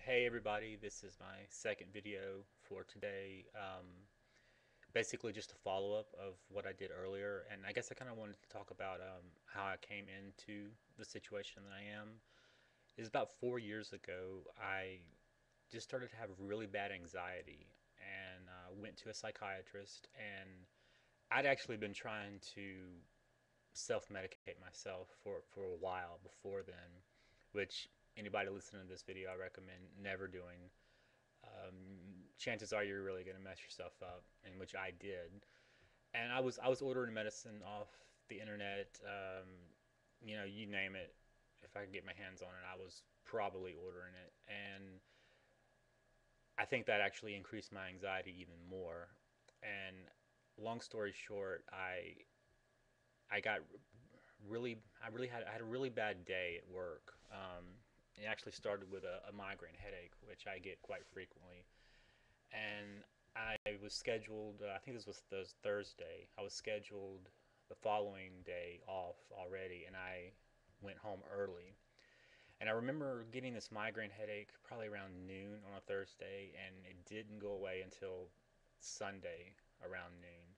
Hey everybody, this is my second video for today. Basically just a follow-up of what I did earlier, and I guess I kind of wanted to talk about how I came into the situation that I am. It's about 4 years ago. I just started to have really bad anxiety, and went to a psychiatrist, and I'd actually been trying to self-medicate myself for a while before then, which anybody listening to this video, I recommend never doing. um, Chances are you're really going to mess yourself up, and which I did. And I was ordering medicine off the internet. You name it. If I could get my hands on it, I was probably ordering it, and I think that actually increased my anxiety even more. And long story short, I got really I had a really bad day at work. It actually started with a migraine headache, which I get quite frequently, and I was scheduled. I think this was Thursday. I was scheduled the following day off already, and I went home early. And I remember getting this migraine headache probably around noon on a Thursday, and it didn't go away until Sunday around noon.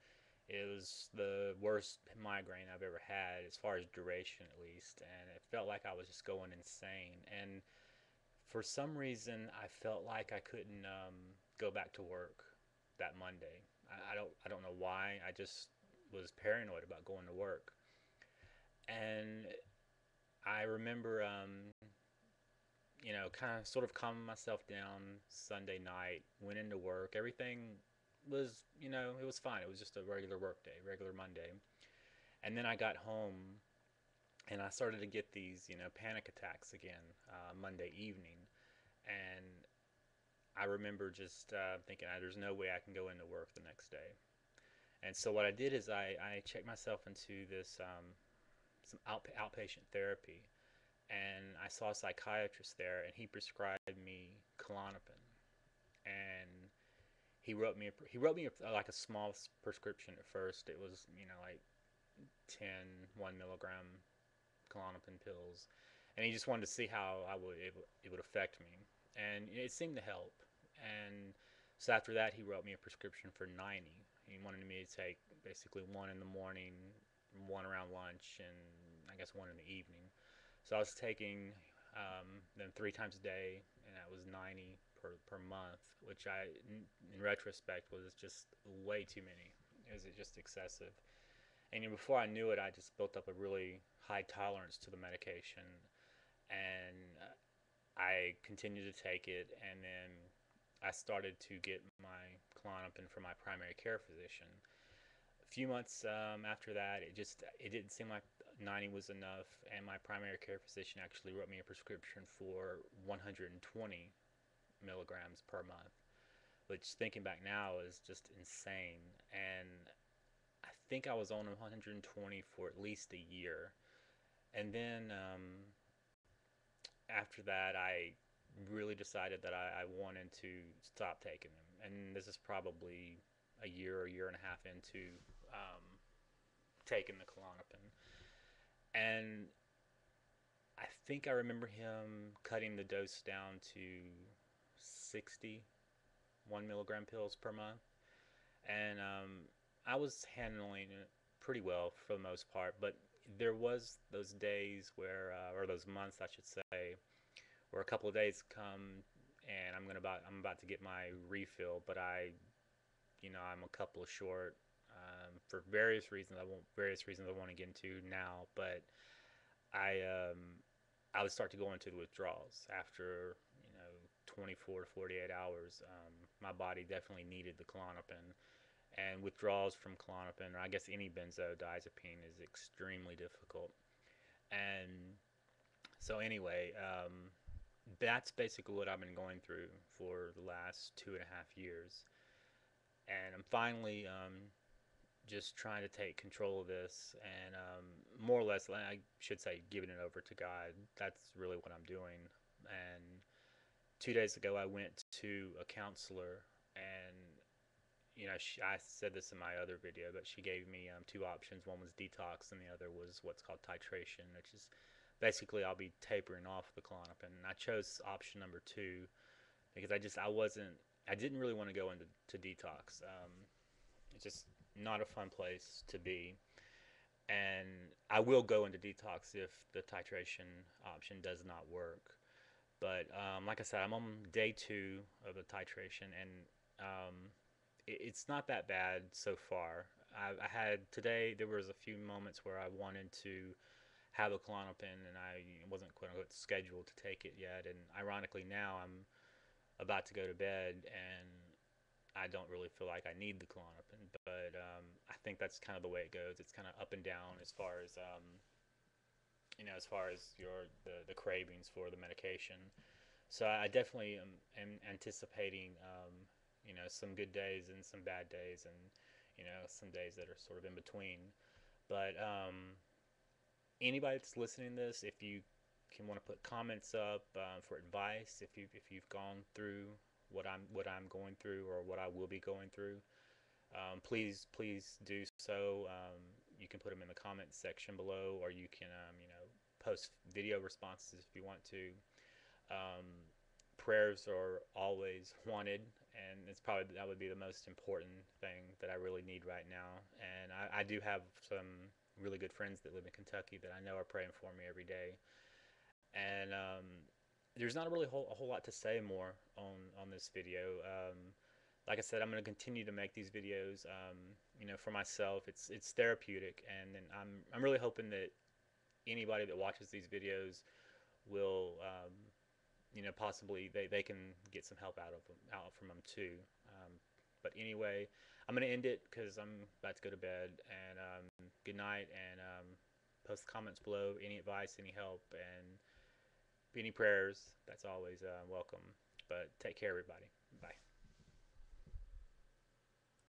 It was the worst migraine I've ever had, as far as duration at least, and it felt like I was just going insane. And for some reason, I felt like I couldn't go back to work that Monday. I don't know why. I just was paranoid about going to work, and I remember kind of sort of calming myself down Sunday night. Went into work. Everything was it was fine. It was just a regular work day, regular Monday. And then I got home and I started to get these panic attacks again Monday evening, and I remember just thinking, there's no way I can go into work the next day. And so what I did is I checked myself into this some outpatient therapy, and I saw a psychiatrist there, and he prescribed me Klonopin, and he wrote me like a small prescription at first. It was like 10 1 milligram Klonopin pills, and he just wanted to see how it would affect me, and it seemed to help. And so after that, he wrote me a prescription for 90. He wanted me to take basically one in the morning, one around lunch, and I guess one in the evening. So I was taking them 3 times a day, and that was 90 per month, which in retrospect, was just way too many. It was just excessive. And before I knew it, I just built up a really high tolerance to the medication, and I continued to take it, and then I started to get my Klonopin from my primary care physician. A few months after that, it didn't seem like 90 was enough, and my primary care physician actually wrote me a prescription for 120 milligrams per month, which thinking back now is just insane. And I think I was on 120 for at least a year, and then after that, I really decided that I wanted to stop taking them. And this is probably a year and a half into um, taking the Klonopin. And I think I remember him cutting the dose down to 60 1 milligram pills per month. And I was handling it pretty well for the most part, but there was those days where, or those months, I should say, where a couple of days come and I'm about to get my refill, but I'm a couple of short for various reasons I want to get into now. But I I would start to go into the withdrawals after 24 to 48 hours. My body definitely needed the Klonopin, and withdrawals from Klonopin, or I guess any benzodiazepine, is extremely difficult. And so anyway, that's basically what I've been going through for the last 2.5 years, and I'm finally just trying to take control of this, and more or less, I should say, giving it over to God. That's really what I'm doing. And 2 days ago, I went to a counselor, and I said this in my other video, but she gave me two options. One was detox, and the other was what's called titration, which is basically I'll be tapering off the Klonopin. And I chose option number two, because I didn't really want to go into detox. It's just not a fun place to be, and I will go into detox if the titration option does not work. But like I said, I'm on day 2 of the titration, and um, it's not that bad so far. I had today. There was a few moments where I wanted to have a Klonopin, and I wasn't quote unquote scheduled to take it yet. And ironically, now I'm about to go to bed, and I don't really feel like I need the Klonopin. But I think that's kind of the way it goes. It's kind of up and down as far as as far as the cravings for the medication. So I definitely am anticipating, some good days and some bad days, and some days that are sort of in between. But anybody that's listening to this, if you can want to put comments up for advice, if you've gone through what I'm going through or what I will be going through, please do so. You can put them in the comments section below, or you can post video responses if you want to. Um, Prayers are always wanted, and it's probably that would be the most important thing that I really need right now. And I do have some really good friends that live in Kentucky that I know are praying for me every day. And there's not really a whole lot to say more on this video. Like I said, I'm going to continue to make these videos. For myself, it's therapeutic, and then I'm really hoping that anybody that watches these videos will possibly they can get some help out from them too. Um, but anyway, I'm gonna end it because I'm about to go to bed. And good night. And post comments below. Any advice, any help, and any prayers. That's always welcome. But take care, everybody. Bye.